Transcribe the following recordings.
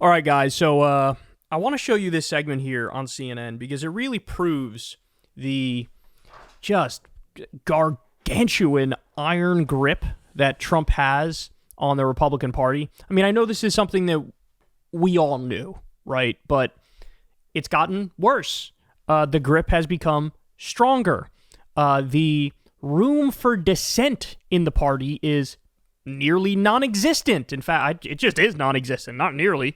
All right, guys. So I want to show you this segment here on CNN because it really proves the just gargantuan iron grip that Trump has on the Republican Party. I mean, I know this is something that we all knew, right? But it's gotten worse. The grip has become stronger. The room for dissent in the party is nearly non-existent. In fact, it just is non-existent, not nearly.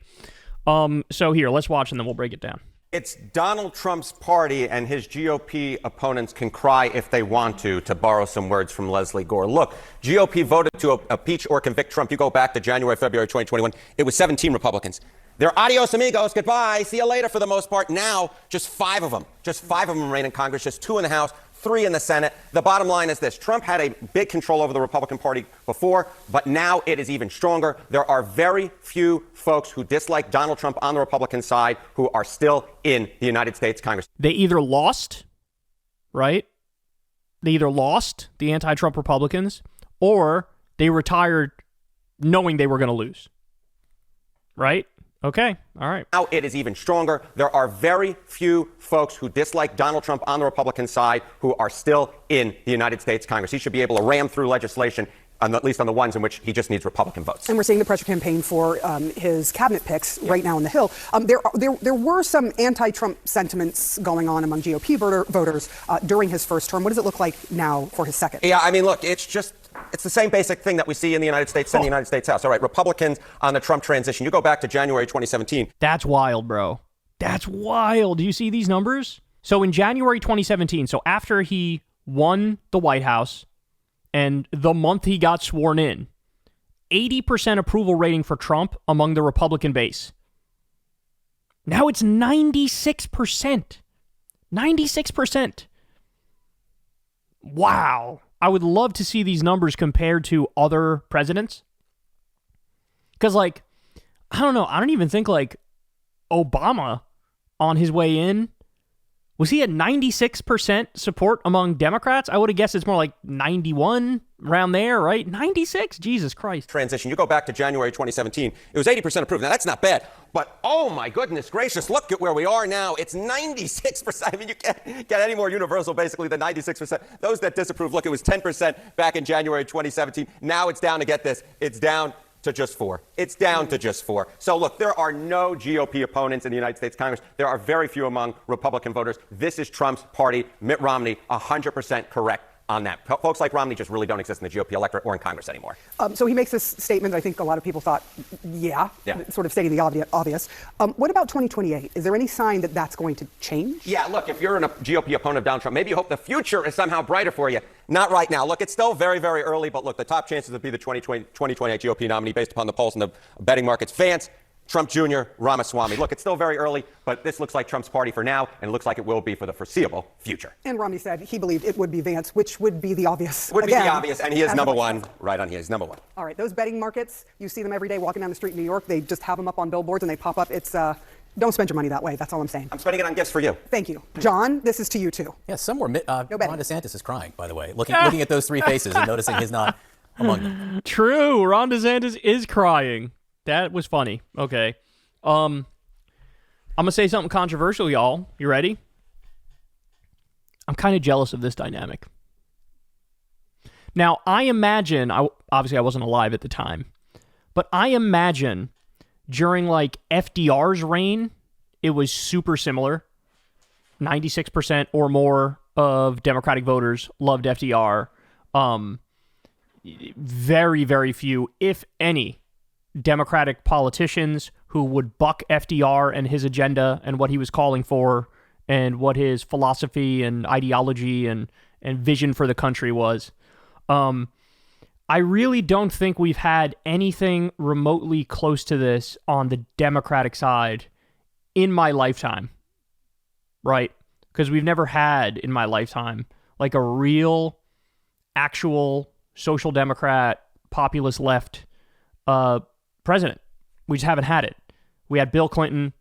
So here, let's watch and then we'll break it down. It's Donald Trump's party, and his GOP opponents can cry if they want to borrow some words from Leslie Gore. Look, GOP voted to impeach or convict Trump. You go back to January, February 2021, it was 17 Republicans. They're adios amigos, goodbye, see you later for the most part. Now, just five of them remain in Congress, just 2 in the House, 3 in the Senate. The bottom line is this: Trump had a big control over the Republican Party before, but now it is even stronger. There are very few folks who dislike Donald Trump on the Republican side who are still in the United States Congress. They either lost, right? They either lost, the anti-Trump Republicans, or they retired knowing they were going to lose, right? Okay. All right. Now it is even stronger. There are very few folks who dislike Donald Trump on the Republican side who are still in the United States Congress. He should be able to ram through legislation, at least on the ones in which he just needs Republican votes. And we're seeing the pressure campaign for his cabinet picks right now on the Hill. There were some anti-Trump sentiments going on among GOP voters during his first term. What does it look like now for his second? Yeah, I mean, look, it's the same basic thing that we see in the United States and the United States House. All right, Republicans on the Trump transition. You go back to January 2017. That's wild, bro. That's wild. Do you see these numbers? So in January 2017, so after he won the White House and the month he got sworn in, 80% approval rating for Trump among the Republican base. Now it's 96%. 96%. Wow. I would love to see these numbers compared to other presidents. Because, I don't know. I don't even think, Obama on his way in, was he at 96% support among Democrats? I would have guessed it's more like 91, around there, right? 96? Jesus Christ. Transition. You go back to January 2017, it was 80% approved. Now, that's not bad. But, oh, my goodness gracious, look at where we are now. It's 96%. I mean, you can't get any more universal, basically, than 96%. Those that disapprove, look, it was 10% back in January 2017. Now it's down to, get this, it's down to just 4. It's down to just 4. So, look, there are no GOP opponents in the United States Congress. There are very few among Republican voters. This is Trump's party. Mitt Romney, 100% correct on that. Folks like Romney just really don't exist in the GOP electorate or in Congress anymore. So he makes this statement. I think a lot of people thought, yeah. Sort of stating the obvious. What about 2028? Is there any sign that that's going to change? Yeah, look, if you're a GOP opponent of Donald Trump, maybe you hope the future is somehow brighter for you. Not right now. Look, it's still very, very early, but look, the top chances to be the 2028 GOP nominee based upon the polls and the betting markets. Vance, Trump Jr., Ramaswamy. Look, it's still very early, but this looks like Trump's party for now, and it looks like it will be for the foreseeable future. And Romney said he believed it would be Vance, which would be the obvious. Would be the obvious, and he is number one. Right on, he is number one. All right, those betting markets, you see them every day walking down the street in New York. They just have them up on billboards, and they pop up. It's don't spend your money that way. That's all I'm saying. I'm spending it on gifts for you. Thank you. John, this is to you, too. Yeah, somewhere Ron DeSantis is crying, by the way, looking at those 3 faces and noticing he's not among them. True. Ron DeSantis is crying. That was funny. Okay. I'm going to say something controversial, y'all. You ready? I'm kind of jealous of this dynamic. Now, I imagine, obviously I wasn't alive at the time, but I imagine during FDR's reign, it was super similar. 96% or more of Democratic voters loved FDR. Very, very few, if any, Democratic politicians who would buck FDR and his agenda and what he was calling for and what his philosophy and ideology and vision for the country was. I really don't think we've had anything remotely close to this on the Democratic side in my lifetime, right? Because we've never had in my lifetime a real, actual social democrat, populist left president. We just haven't had it. We had Bill Clinton,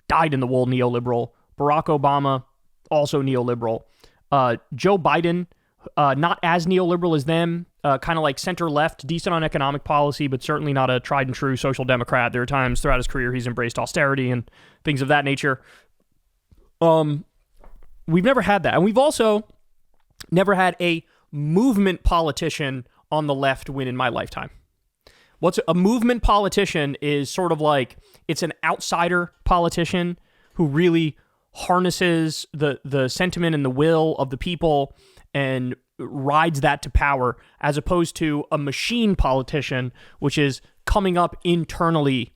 died in the wool neoliberal. Barack Obama, also neoliberal. Joe Biden, not as neoliberal as them, kind of like center-left, decent on economic policy, but certainly not a tried-and-true social democrat. There are times throughout his career he's embraced austerity and things of that nature. We've never had that. And we've also never had a movement politician on the left win in my lifetime. What's a movement politician is sort of like, it's an outsider politician who really harnesses the sentiment and the will of the people and rides that to power, as opposed to a machine politician, which is coming up internally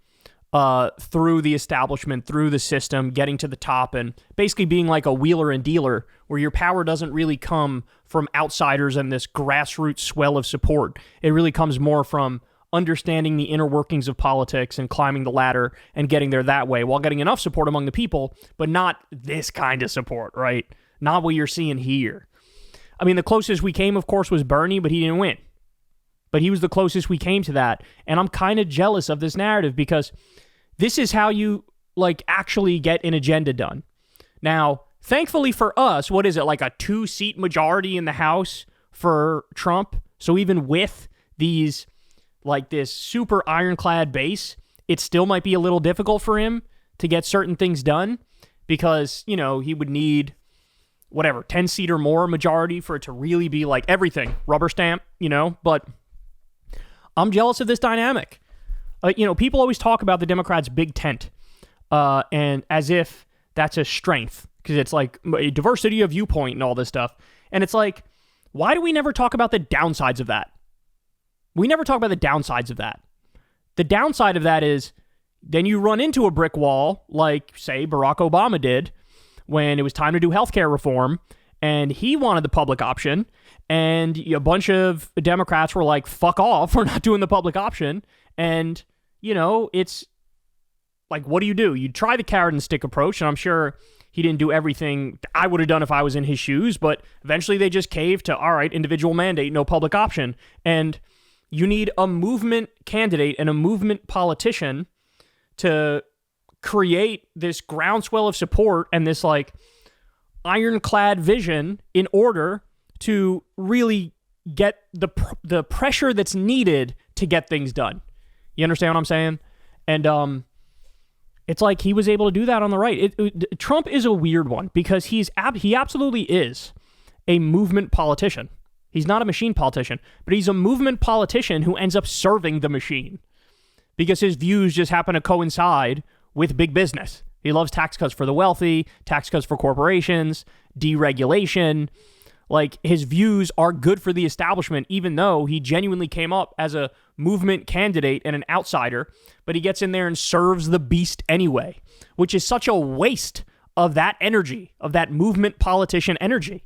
through the establishment, through the system, getting to the top, and basically being like a wheeler and dealer, where your power doesn't really come from outsiders and this grassroots swell of support. It really comes more from understanding the inner workings of politics and climbing the ladder and getting there that way, while getting enough support among the people, but not this kind of support, right? Not what you're seeing here. I mean, the closest we came, of course, was Bernie, but he didn't win. But he was the closest we came to that. And I'm kind of jealous of this narrative, because this is how you, like, actually get an agenda done. Now, thankfully for us, what is it, like a 2-seat majority in the House for Trump? So even with these, like, this super ironclad base, it still might be a little difficult for him to get certain things done, because, you know, he would need, whatever, 10-seat or more majority for it to really be like everything, rubber stamp, you know? But I'm jealous of this dynamic. You know, people always talk about the Democrats' big tent, and as if that's a strength, because it's like a diversity of viewpoint and all this stuff. And it's like, why do we never talk about the downsides of that? We never talk about the downsides of that. The downside of that is then you run into a brick wall, like, say, Barack Obama did when it was time to do healthcare reform, and he wanted the public option, and a bunch of Democrats were like, fuck off, we're not doing the public option. And, you know, it's like, what do? You try the carrot and stick approach, and I'm sure he didn't do everything I would have done if I was in his shoes, but eventually they just caved to, all right, individual mandate, no public option. And you need a movement candidate and a movement politician to create this groundswell of support and this, like, ironclad vision in order to really get the pressure that's needed to get things done. You understand what I'm saying? And it's like he was able to do that on the right. Trump is a weird one, because he absolutely is a movement politician. He's not a machine politician, but he's a movement politician who ends up serving the machine, because his views just happen to coincide with big business. He loves tax cuts for the wealthy, tax cuts for corporations, deregulation. Like, his views are good for the establishment, even though he genuinely came up as a movement candidate and an outsider, but he gets in there and serves the beast anyway, which is such a waste of that energy, of that movement politician energy,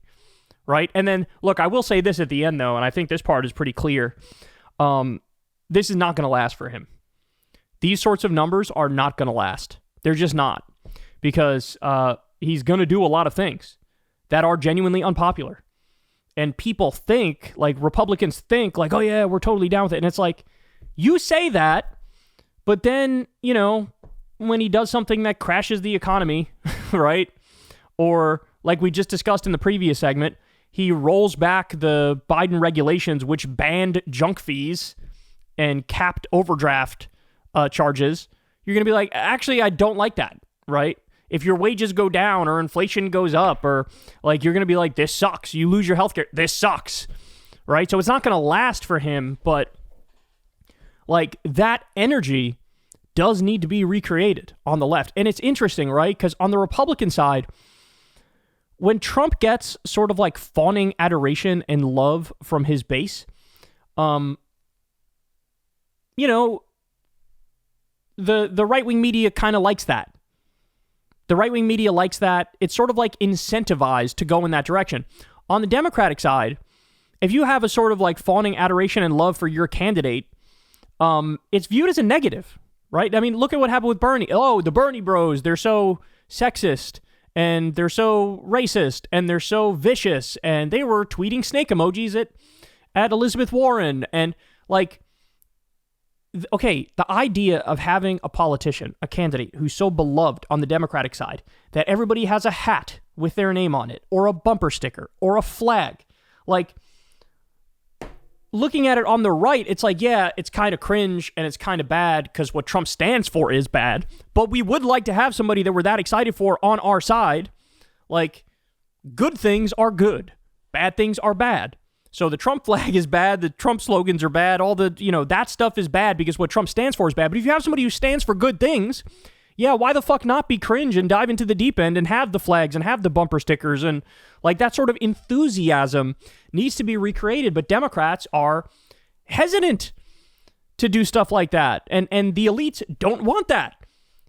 right? And then, look, I will say this at the end, though, and I think this part is pretty clear. This is not going to last for him. These sorts of numbers are not going to last. They're just not, because he's going to do a lot of things that are genuinely unpopular. And people think, like, Republicans think, like, oh yeah, we're totally down with it. And it's like, you say that, but then, you know, when he does something that crashes the economy, right? Or, like we just discussed in the previous segment, he rolls back the Biden regulations, which banned junk fees and capped overdraft charges. You're going to be like, actually, I don't like that, right? If your wages go down or inflation goes up, or, like, you're going to be like, this sucks. You lose your healthcare. This sucks, right? So it's not going to last for him, but, like, that energy does need to be recreated on the left. And it's interesting, right? Because on the Republican side, when Trump gets sort of like fawning adoration and love from his base, you know, the right-wing media kind of likes that. The right-wing media likes that. It's sort of like incentivized to go in that direction. On the Democratic side, if you have a sort of like fawning adoration and love for your candidate, it's viewed as a negative, right? I mean, look at what happened with Bernie. Oh, the Bernie bros, they're so sexist, and they're so racist, and they're so vicious, and they were tweeting snake emojis at Elizabeth Warren, and, like, okay, the idea of having a politician, a candidate who's so beloved on the Democratic side that everybody has a hat with their name on it, or a bumper sticker, or a flag. Like, looking at it on the right, it's like, yeah, it's kind of cringe and it's kind of bad because what Trump stands for is bad. But we would like to have somebody that we're that excited for on our side. Like, good things are good. Bad things are bad. So the Trump flag is bad. The Trump slogans are bad. All the, that stuff is bad because what Trump stands for is bad. But if you have somebody who stands for good things, yeah, why the fuck not be cringe and dive into the deep end and have the flags and have the bumper stickers and like that sort of enthusiasm needs to be recreated. But Democrats are hesitant to do stuff like that. And the elites don't want that.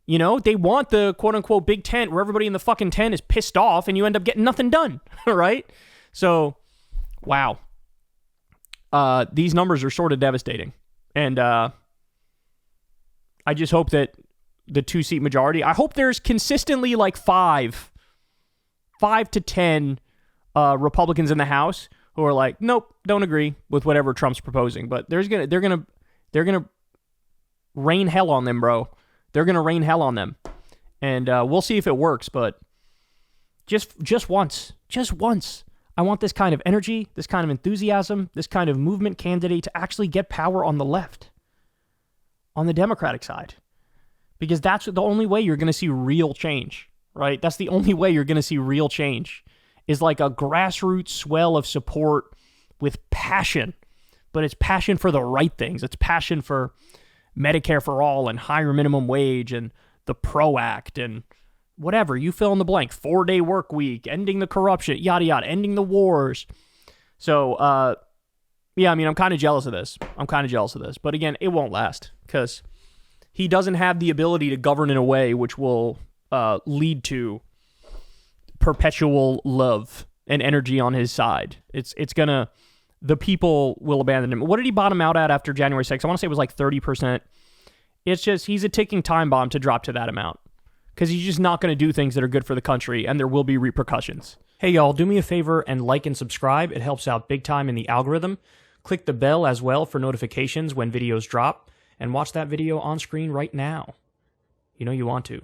They want the quote unquote big tent where everybody in the fucking tent is pissed off and you end up getting nothing done. Right? So, wow. These numbers are sort of devastating. And I just hope that the 2-seat majority, I hope there's consistently like 5 to 10 Republicans in the House who are like, nope, don't agree with whatever Trump's proposing. But they're gonna rain hell on them, bro. They're gonna rain hell on them, and we'll see if it works. But just once, I want this kind of energy, this kind of enthusiasm, this kind of movement candidate to actually get power on the left, on the Democratic side. Because that's the only way you're going to see real change, right? That's the only way you're going to see real change is like a grassroots swell of support with passion. But it's passion for the right things. It's passion for Medicare for all and higher minimum wage and the PRO Act and whatever. You fill in the blank. 4-day work week, ending the corruption, yada, yada, ending the wars. So, yeah, I mean, I'm kind of jealous of this. But again, it won't last because he doesn't have the ability to govern in a way which will lead to perpetual love and energy on his side. The people will abandon him. What did he bottom out at after January 6th? I want to say it was like 30%. It's just, he's a ticking time bomb to drop to that amount because he's just not going to do things that are good for the country and there will be repercussions. Hey y'all, do me a favor and like and subscribe. It helps out big time in the algorithm. Click the bell as well for notifications when videos drop. And watch that video on screen right now. You know you want to.